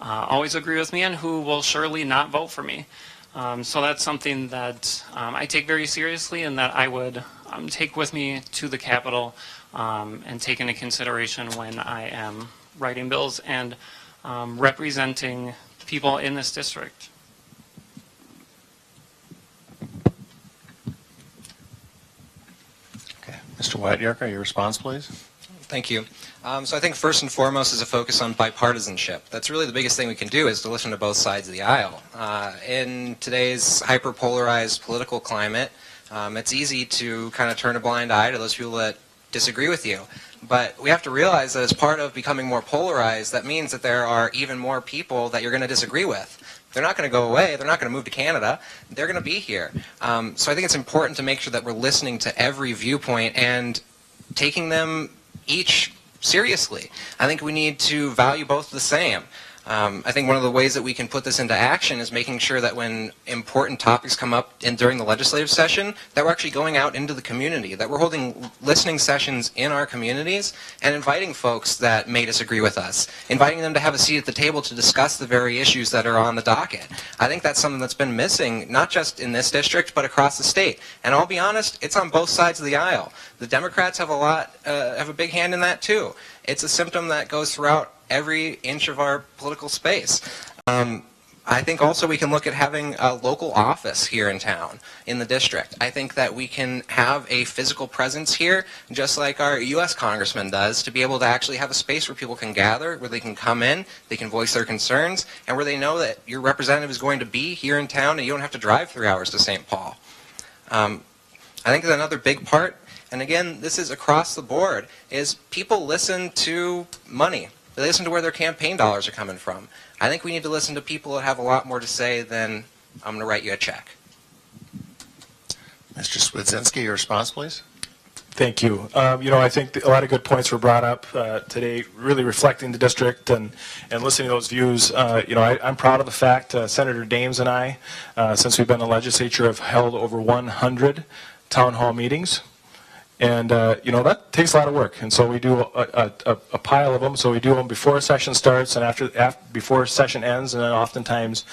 always agree with me and who will surely not vote for me. So that's something that I take very seriously and that I would take with me to the Capitol and take into consideration when I am writing bills and representing people in this district. Okay. Mr. White-Yarker, your response, please. Thank you. So I think first and foremost is a focus on bipartisanship. That's really the biggest thing we can do, is to listen to both sides of the aisle. In today's hyper-polarized political climate, it's easy to kind of turn a blind eye to those people that disagree with you. But we have to realize that as part of becoming more polarized, that means that there are even more people that you're going to disagree with. They're not going to go away. They're not going to move to Canada. They're going to be here. So I think it's important to make sure that we're listening to every viewpoint and taking them each seriously. I think we need to value both the same. I think one of the ways that we can put this into action is making sure that when important topics come up during the legislative session, that we're actually going out into the community, that we're holding listening sessions in our communities and inviting folks that may disagree with us, inviting them to have a seat at the table to discuss the very issues that are on the docket. I think that's something that's been missing, not just in this district, but across the state. And I'll be honest, it's on both sides of the aisle. The Democrats have a big hand in that too. It's a symptom that goes throughout every inch of our political space. I think also we can look at having a local office here in town, in the district. I think that we can have a physical presence here, just like our U.S. congressman does, to be able to actually have a space where people can gather, where they can come in, they can voice their concerns, and where they know that your representative is going to be here in town and you don't have to drive 3 hours to St. Paul. I think that another big part, and again, this is across the board, is people listen to money. They listen to where their campaign dollars are coming from. I think we need to listen to people that have a lot more to say than, I'm going to write you a check. Mr. Swedzinski, your response, please. Thank you. I think a lot of good points were brought up today, really reflecting the district and listening to those views. I'm proud of the fact Senator Dames and I, since we've been in the legislature, have held over 100 town hall meetings. And, that takes a lot of work. And so we do a pile of them. So we do them before a session starts and before a session ends, and then oftentimes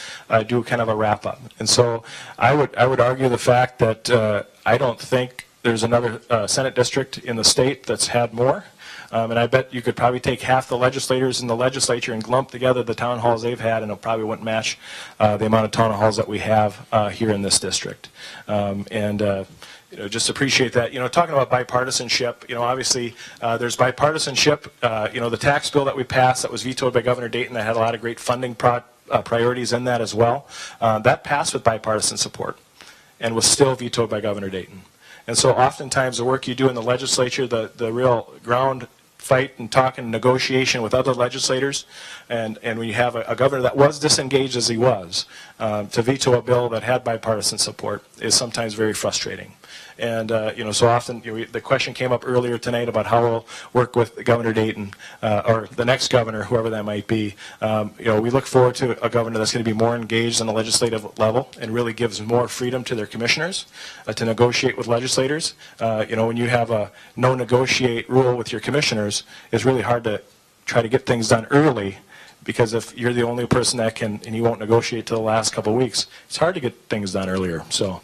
do kind of a wrap up. And so I would argue the fact that I don't think there's another Senate district in the state that's had more. And I bet you could probably take half the legislators in the legislature and lump together the town halls they've had, and it probably wouldn't match the amount of town halls that we have here in this district. Just appreciate that. Talking about bipartisanship, obviously there's bipartisanship. The tax bill that we passed that was vetoed by Governor Dayton that had a lot of great funding priorities in that as well. That passed with bipartisan support and was still vetoed by Governor Dayton. And so oftentimes the work you do in the legislature, the real ground fight and talk and negotiation with other legislators, and when you have a governor that was disengaged as he was, to veto a bill that had bipartisan support is sometimes very frustrating. And, so often the question came up earlier tonight about how we'll work with Governor Dayton or the next governor, whoever that might be. We look forward to a governor that's going to be more engaged on the legislative level and really gives more freedom to their commissioners to negotiate with legislators. When you have a no negotiate rule with your commissioners, it's really hard to try to get things done early, because if you're the only person that can and you won't negotiate till the last couple of weeks, it's hard to get things done earlier. So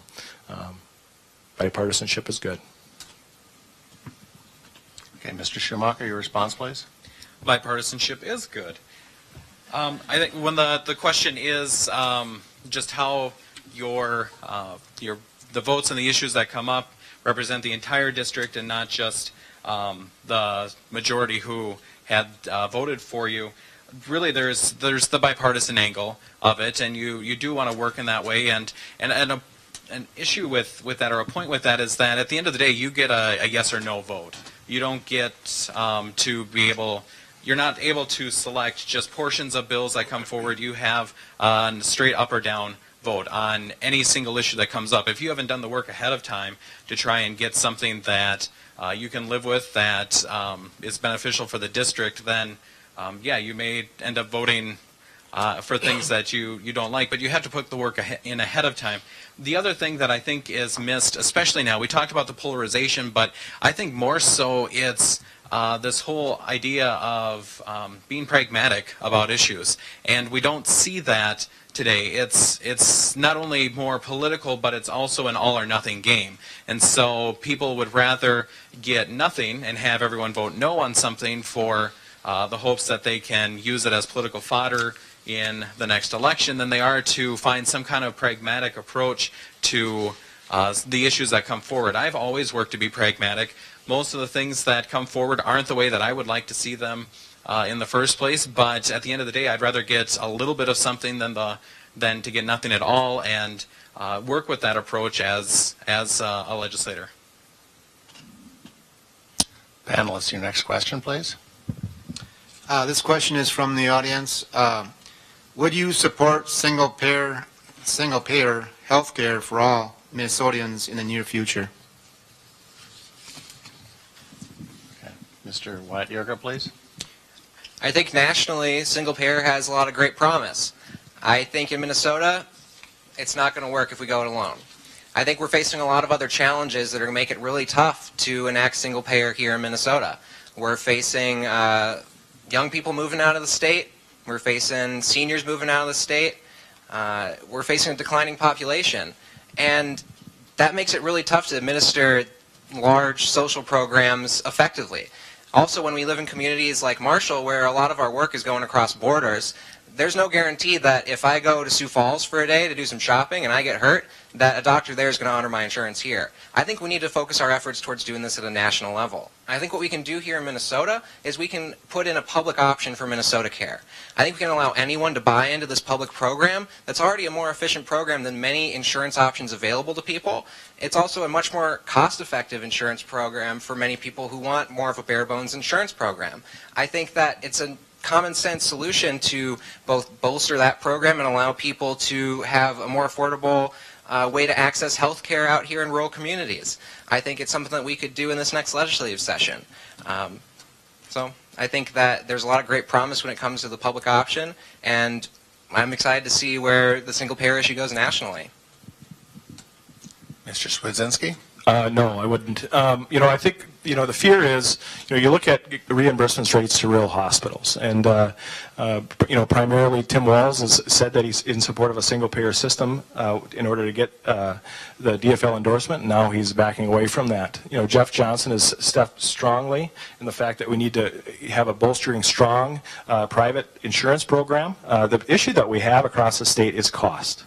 bipartisanship is good. Okay, Mr. Schumacher, your response, please. Bipartisanship is good. I think when the question is just how the votes and the issues that come up represent the entire district and not just the majority who had voted for you. Really, there's the bipartisan angle of it, and you do want to work in that way. And an issue with that, or a point with that, is that at the end of the day, you get a yes or no vote. You don't get you're not able to select just portions of bills that come forward. You have a straight up or down vote on any single issue that comes up. If you haven't done the work ahead of time to try and get something that you can live with, that is beneficial for the district, then you may end up voting for things that you don't like, but you have to put the work in ahead of time. The other thing that I think is missed, especially now, we talked about the polarization, but I think more so it's this whole idea of being pragmatic about issues, and we don't see that today. It's not only more political, but it's also an all or nothing game, and so people would rather get nothing and have everyone vote no on something for the hopes that they can use it as political fodder in the next election than they are to find some kind of pragmatic approach to the issues that come forward. I've always worked to be pragmatic. Most of the things that come forward aren't the way that I would like to see them in the first place, but at the end of the day, I'd rather get a little bit of something than to get nothing at all, and work with that approach as a legislator. Panelists, your next question, please. This question is from the audience. Would you support single-payer health care for all Minnesotans in the near future? Okay. Mr. Wyatt-Yerga, please. I think nationally, single payer has a lot of great promise. I think in Minnesota, it's not going to work if we go it alone. I think we're facing a lot of other challenges that are going to make it really tough to enact single payer here in Minnesota. We're facing young people moving out of the state. We're facing seniors moving out of the state. We're facing a declining population. And that makes it really tough to administer large social programs effectively. Also, when we live in communities like Marshall, where a lot of our work is going across borders, there's no guarantee that if I go to Sioux Falls for a day to do some shopping and I get hurt, that a doctor there is going to honor my insurance here. I think we need to focus our efforts towards doing this at a national level. I think what we can do here in Minnesota is we can put in a public option for Minnesota Care. I think we can allow anyone to buy into this public program that's already a more efficient program than many insurance options available to people. It's also a much more cost-effective insurance program for many people who want more of a bare-bones insurance program. I think that it's a common sense solution to both bolster that program and allow people to have a more affordable way to access health care out here in rural communities. I think it's something that we could do in this next legislative session. So I think that there's a lot of great promise when it comes to the public option, and I'm excited to see where the single payer issue goes nationally. Mr. Swedzinski? No, I wouldn't. I think, the fear is, you look at reimbursement rates to rural hospitals. And, primarily Tim Walz has said that he's in support of a single-payer system in order to get the DFL endorsement. Now he's backing away from that. Jeff Johnson has stepped strongly in the fact that we need to have a bolstering strong private insurance program. The issue that we have across the state is cost.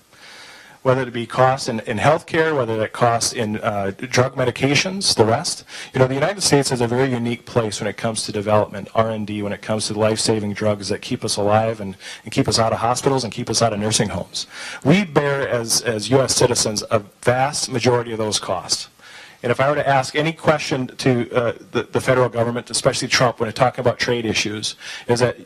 Whether it be cost in health care, whether it costs in drug medications, the rest. The United States is a very unique place when it comes to development, R&D, when it comes to life-saving drugs that keep us alive and keep us out of hospitals and keep us out of nursing homes. We bear, as U.S. citizens, a vast majority of those costs. And if I were to ask any question to the federal government, especially Trump, when they're talking about trade issues, is that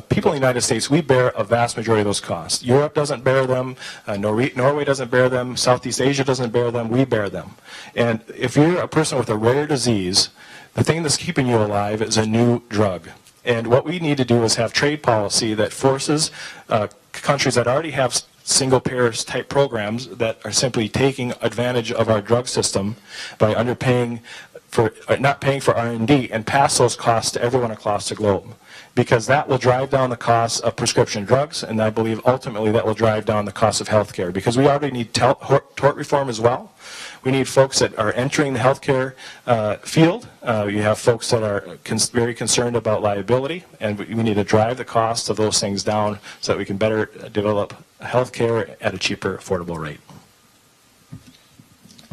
people in the United States, we bear a vast majority of those costs. Europe doesn't bear them, Norway doesn't bear them, Southeast Asia doesn't bear them, we bear them. And if you're a person with a rare disease, the thing that's keeping you alive is a new drug. And what we need to do is have trade policy that forces countries that already have single-payer type programs that are simply taking advantage of our drug system by not paying for R&D and pass those costs to everyone across the globe. Because that will drive down the cost of prescription drugs, and I believe ultimately that will drive down the cost of health care. Because we already need tort reform as well. We need folks that are entering the healthcare field. You have folks that are very concerned about liability, and we need to drive the cost of those things down so that we can better develop healthcare at a cheaper, affordable rate.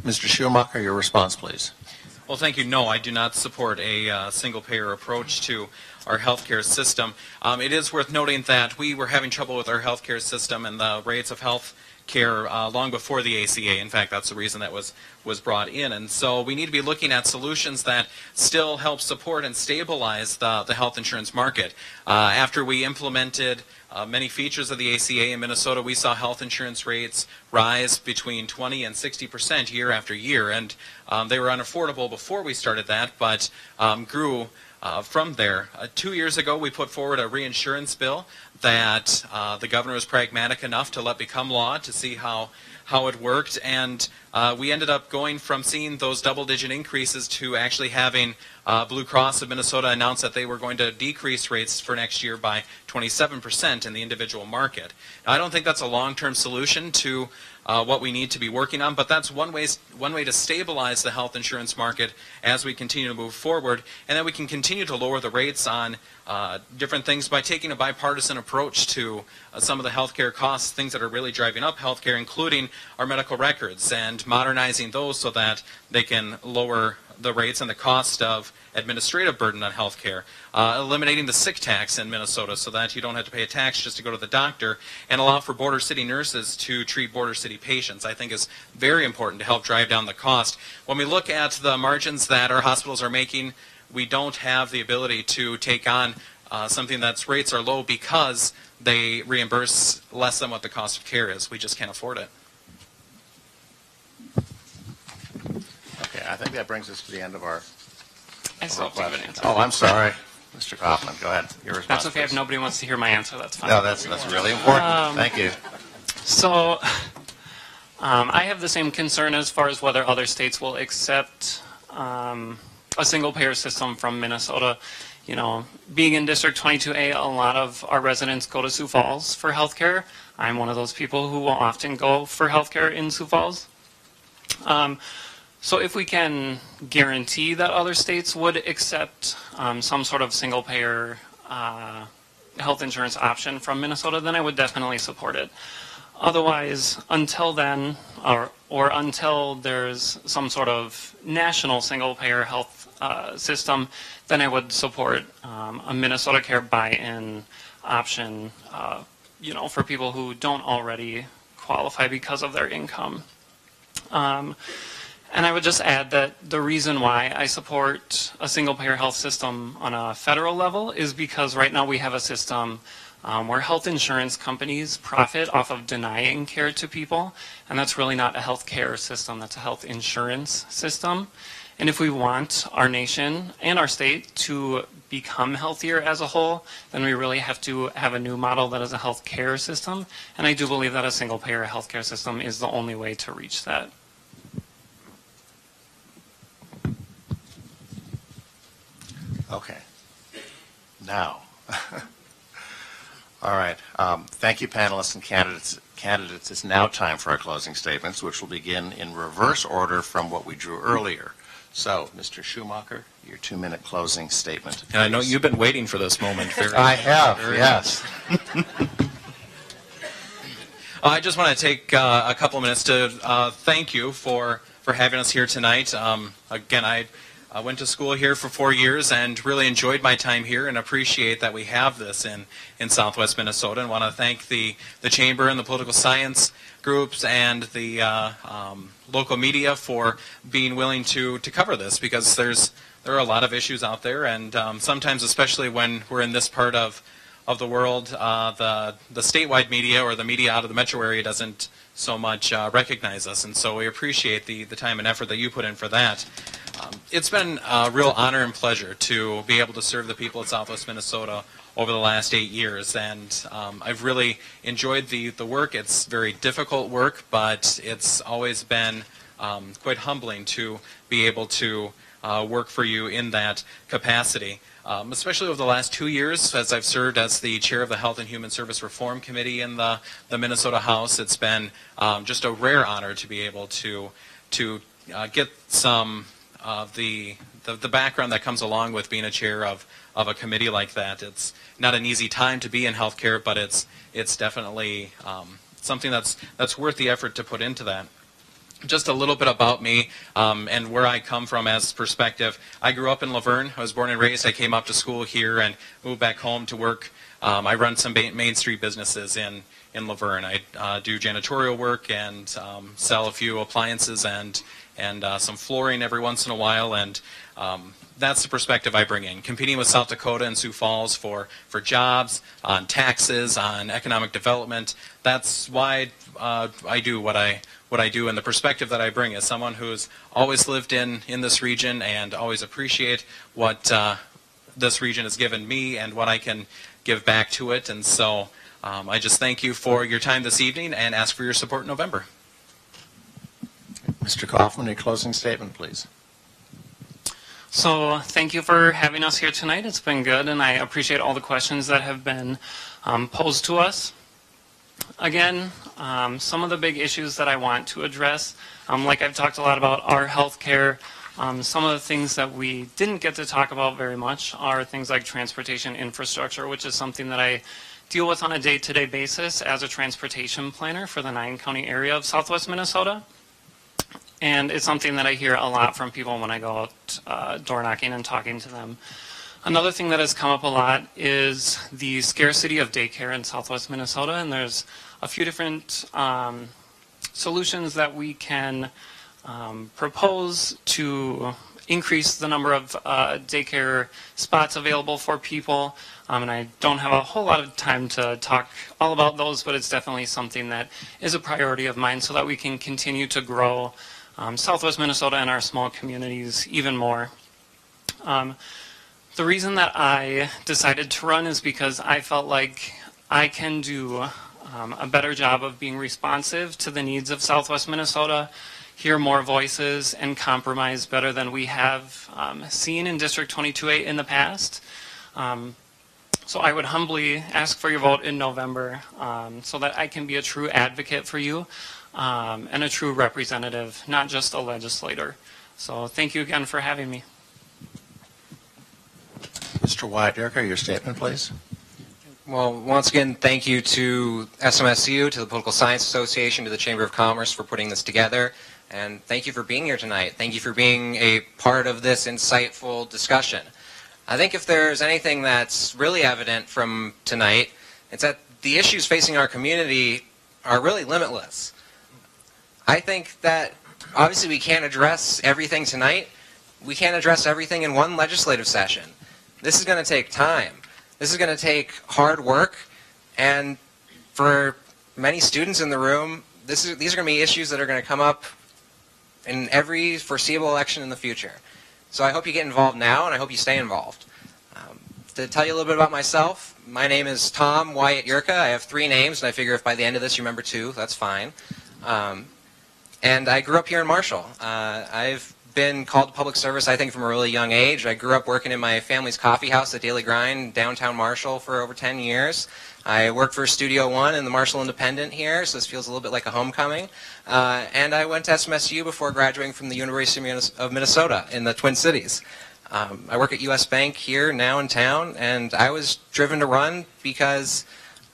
Mr. Schumacher, your response, please. Well, thank you. No, I do not support a single-payer approach to our healthcare system. It is worth noting that we were having trouble with our healthcare system and the rates of health care long before the ACA. In fact, that's the reason that was brought in. And so we need to be looking at solutions that still help support and stabilize the health insurance market. After we implemented many features of the ACA in Minnesota, we saw health insurance rates rise between 20 and 60% year after year. And they were unaffordable before we started that, but grew from there. 2 years ago, we put forward a reinsurance bill that the governor was pragmatic enough to let become law to see how it worked, and we ended up going from seeing those double-digit increases to actually having Blue Cross of Minnesota announce that they were going to decrease rates for next year by 27% in the individual market. Now, I don't think that's a long-term solution to what we need to be working on, but that's one way to stabilize the health insurance market as we continue to move forward, and then we can continue to lower the rates on different things by taking a bipartisan approach to some of the healthcare costs, things that are really driving up healthcare, including our medical records, and modernizing those so that they can lower the rates and the cost of administrative burden on healthcare, eliminating the sick tax in Minnesota so that you don't have to pay a tax just to go to the doctor, and allow for border city nurses to treat border city patients, I think is very important to help drive down the cost. When we look at the margins that our hospitals are making, we don't have the ability to take on something that's rates are low because they reimburse less than what the cost of care is. We just can't afford it. Okay, I think that brings us to the end of our I still have to give an answer. Oh, I'm sorry. Mr. Kaufman, go ahead. Your response. That's okay. If please. nobody wants to hear my answer, that's fine. No, that's really important. Thank you. So, I have the same concern as far as whether other states will accept a single-payer system from Minnesota. You know, being in District 22A, a lot of our residents go to Sioux Falls for healthcare. I'm one of those people who will often go for healthcare in Sioux Falls. So if we can guarantee that other states would accept some sort of single-payer health insurance option from Minnesota, then I would definitely support it. Otherwise, until then, or until there's some sort of national single-payer health system, then I would support a Minnesota Care buy-in option, you know, for people who don't already qualify because of their income. And I would just add that the reason why I support a single-payer health system on a federal level is because right now we have a system where health insurance companies profit off of denying care to people, and that's really not a health care system, that's a health insurance system. And if we want our nation and our state to become healthier as a whole, then we really have to have a new model that is a health care system, and I do believe that a single-payer health care system is the only way to reach that. Okay. Now, all right. Thank you, panelists and candidates. It's now time for our closing statements, which will begin in reverse order from what we drew earlier. So, Mr. Schumacher, your 2-minute closing statement. And I know you've been waiting for this moment. I have, yes. I just want to take a couple minutes to thank you for having us here tonight. Again, I went to school here for 4 years and really enjoyed my time here and appreciate that we have this in Southwest Minnesota, and want to thank the Chamber and the political science groups and the local media for being willing to cover this, because there are a lot of issues out there, and sometimes, especially when we're in this part of the world, the statewide media or the media out of the metro area doesn't so much recognize us, and so we appreciate the time and effort that you put in for that. It's been a real honor and pleasure to be able to serve the people of Southwest Minnesota over the last 8 years, and I've really enjoyed the work. It's very difficult work, but it's always been quite humbling to be able to work for you in that capacity. Especially over the last 2 years, as I've served as the chair of the Health and Human Service Reform Committee in the Minnesota House, it's been just a rare honor to be able to get some of the background that comes along with being a chair of a committee like that. It's not an easy time to be in healthcare, but it's definitely something that's worth the effort to put into that. Just a little bit about me and where I come from as perspective. I grew up in Laverne. I was born and raised. I came up to school here and moved back home to work. I run some Main Street businesses in Laverne. I do janitorial work and sell a few appliances and some flooring every once in a while, and that's the perspective I bring in. Competing with South Dakota and Sioux Falls for jobs, on taxes, on economic development. That's why I do what I do, and the perspective that I bring is someone who's always lived in this region and always appreciate what this region has given me and what I can give back to it. And so I just thank you for your time this evening and ask for your support in November. Mr. Kaufman, your closing statement, please. So thank you for having us here tonight. It's been good, and I appreciate all the questions that have been posed to us. Again, some of the big issues that I want to address, like I've talked a lot about, are healthcare. Some of the things that we didn't get to talk about very much are things like transportation infrastructure, which is something that I deal with on a day-to-day basis as a transportation planner for the 9-county area of Southwest Minnesota. And it's something that I hear a lot from people when I go out door knocking and talking to them. Another thing that has come up a lot is the scarcity of daycare in Southwest Minnesota, and there's a few different solutions that we can propose to increase the number of daycare spots available for people. And I don't have a whole lot of time to talk all about those, but it's definitely something that is a priority of mine so that we can continue to grow Southwest Minnesota and our small communities even more. The reason that I decided to run is because I felt like I can do a better job of being responsive to the needs of Southwest Minnesota, hear more voices, and compromise better than we have seen in District 22A in the past. So I would humbly ask for your vote in November so that I can be a true advocate for you and a true representative, not just a legislator. So thank you again for having me. Mr. Wyatt-Earka, your statement, please. Well, once again, thank you to SMSU, to the Political Science Association, to the Chamber of Commerce for putting this together. And thank you for being here tonight. Thank you for being a part of this insightful discussion. I think if there's anything that's really evident from tonight, it's that the issues facing our community are really limitless. I think that obviously we can't address everything tonight. We can't address everything in one legislative session. This is going to take time. This is going to take hard work. And for many students in the room, these are going to be issues that are going to come up in every foreseeable election in the future. So I hope you get involved now, and I hope you stay involved. To tell you a little bit about myself, my name is Tom Wyatt-Earka. I have 3 names, and I figure if by the end of this you remember 2, that's fine. And I grew up here in Marshall. I've been called to public service, I think, from a really young age. I grew up working in my family's coffee house at Daily Grind, downtown Marshall, for over 10 years. I worked for Studio One and the Marshall Independent here, so this feels a little bit like a homecoming. And I went to SMSU before graduating from the University of Minnesota in the Twin Cities. I work at U.S. Bank here, now in town, and I was driven to run because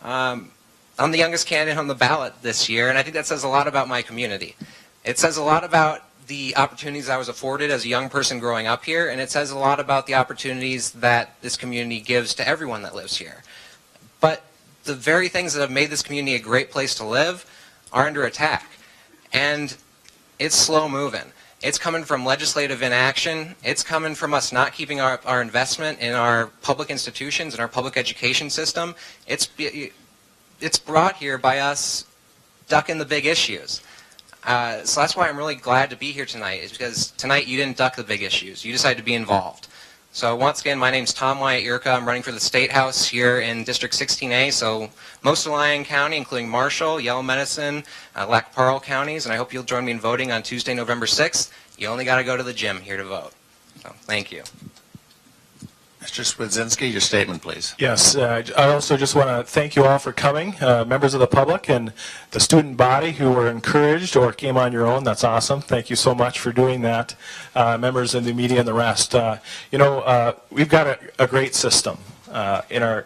I'm the youngest candidate on the ballot this year, and I think that says a lot about my community. It says a lot about the opportunities I was afforded as a young person growing up here, and it says a lot about the opportunities that this community gives to everyone that lives here. But the very things that have made this community a great place to live are under attack. And it's slow moving. It's coming from legislative inaction. It's coming from us not keeping our investment in our public institutions and our public education system. It's brought here by us ducking the big issues. So that's why I'm really glad to be here tonight, is because tonight you didn't duck the big issues. You decided to be involved. So once again, my name's Tom Wyatt-Earka. I'm running for the State House here in District 16A, so most of Lyon County, including Marshall, Yellow Medicine, Lac Pearl counties, and I hope you'll join me in voting on Tuesday, November 6th. You only got to go to the gym here to vote. So thank you. Mr. Swedzinski, your statement, please. Yes, I also just want to thank you all for coming, members of the public and the student body who were encouraged or came on your own. That's awesome. Thank you so much for doing that. Members in the media and the rest. We've got a great system in our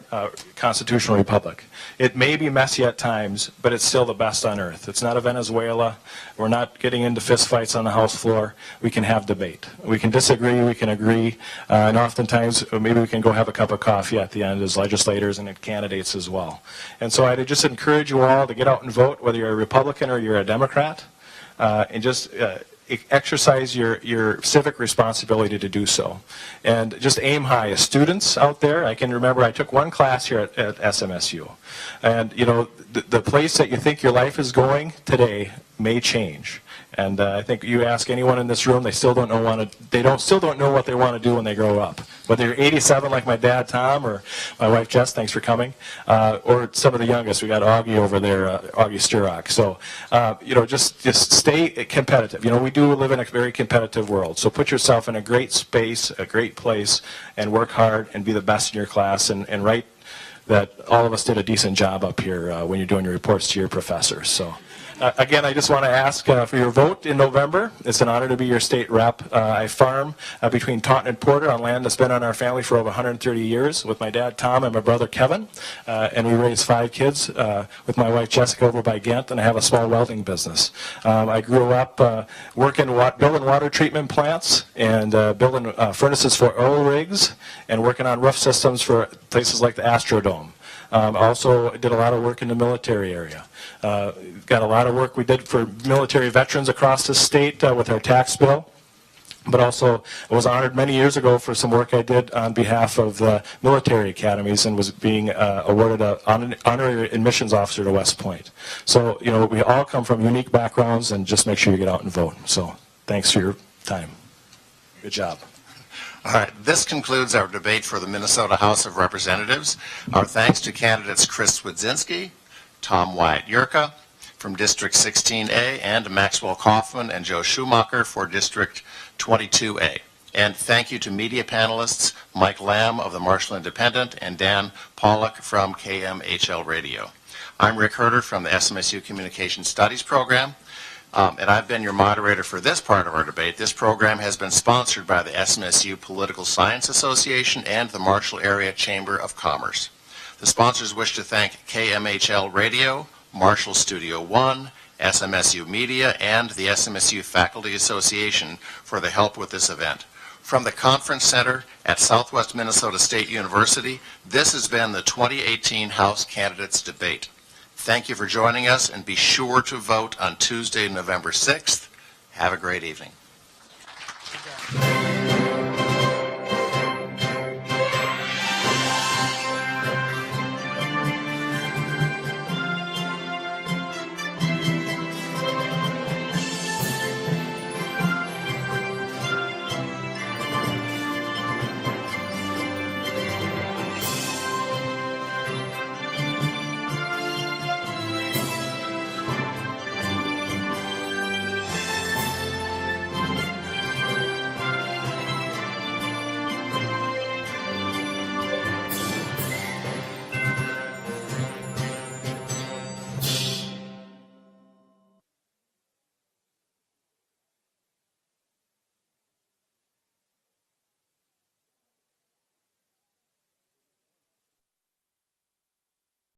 constitutional republic. It may be messy at times, but it's still the best on earth. It's not a Venezuela. We're not getting into fistfights on the House floor. We can have debate. We can disagree, we can agree, and oftentimes maybe we can go have a cup of coffee at the end as legislators and candidates as well. And so I'd just encourage you all to get out and vote, whether you're a Republican or you're a Democrat, and just exercise your civic responsibility to do so. And just aim high. As students out there, I can remember I took one class here at SMSU. And, you know, the place that you think your life is going today may change. And I think you ask anyone in this room, they still don't know what they want to do when they grow up. Whether you're 87 like my dad, Tom, or my wife, Jess, thanks for coming, or some of the youngest. We got Augie over there, Augie Sturrock. So, just stay competitive. You know, we do live in a very competitive world. So put yourself in a great space, a great place, and work hard and be the best in your class and write that all of us did a decent job up here when you're doing your reports to your professors. So. Again, I just want to ask for your vote in November. It's an honor to be your state rep. I farm between Taunton and Porter on land that's been on our family for over 130 years with my dad, Tom, and my brother, Kevin. And we raised 5 kids with my wife, Jessica, over by Ghent, and I have a small welding business. I grew up building water treatment plants and building furnaces for oil rigs and working on roof systems for places like the Astrodome. Also did a lot of work in the military area. Got a lot of work we did for military veterans across the state with our tax bill. but also I was honored many years ago for some work I did on behalf of the military academies and was being awarded an honorary admissions officer to West Point. So, you know, we all come from unique backgrounds, and just make sure you get out and vote. So thanks for your time. Good job. All right, this concludes our debate for the Minnesota House of Representatives. Our thanks to candidates Chris Swedzinski, Tom Wyatt-Yurka from District 16A, and Maxwell Kaufman and Joe Schumacher for District 22A. And thank you to media panelists Mike Lamb of the Marshall Independent and Dan Pollock from KMHL Radio. I'm Rick Herter from the SMSU Communication Studies Program. And I've been your moderator for this part of our debate. This program has been sponsored by the SMSU Political Science Association and the Marshall Area Chamber of Commerce. The sponsors wish to thank KMHL Radio, Marshall Studio One, SMSU Media, and the SMSU Faculty Association for the help with this event. From the Conference Center at Southwest Minnesota State University, this has been the 2018 House Candidates Debate. Thank you for joining us, and be sure to vote on Tuesday, November 6th. Have a great evening.